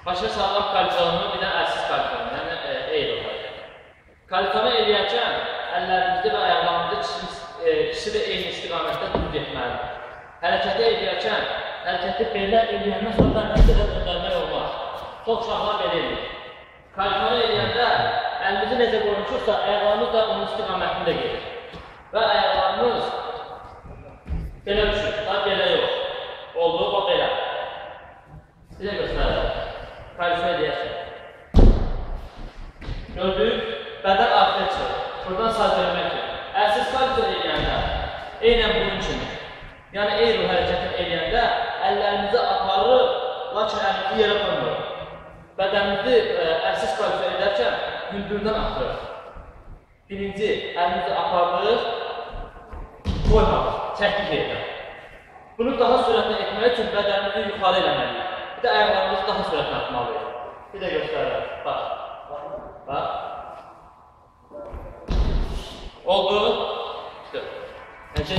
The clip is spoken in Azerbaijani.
Başa sağlam kaliforunu, bir də əlsiz kaliforunu, yəni eyl olacaq. Kaliforunu eləyərkən əllərimizi və ayaqlarımızı ikisi də eyni istiqamətdə düz etməlidir. Hərəkəti eləyərkən, hərəkəti belə eləyəndən sonra ödənmək olmaz. Çox uşaqlar belə eləyir. Kaliforunu eləyəndə əlimizi necə qoymuşuqsa, ayaqlarımız da onun istiqamətində gedir. Və ayaqlarımız belə düşür, daha belə yox. Oldu, o belə. Sizə göstərək. Kaliforunu eləyərkən. Gördük, bədən arxaya çıxır. Buradan sağ dönmək kimi. Əlsiz kaliforunu eləyəndə, eynən bunun kimi. Yəni, eyru hərəkətini eləyəndə əllərimizi aparır, lakin əlimizi yerə qoymur. Bədənimizi əlsiz kaliforunu edərkən gündürdən atırır. Birinci, əlimizi aparır, qoymadır, çəkdik yerdən. Bunu daha sürətlə etmək üçün bədənimizi yuxarı eləməliyik. Bir də ayaqlarımızı daha sürətlə atmalıyıq. Bir də göstərək. Bax. Bax. Oldu. Çıxır.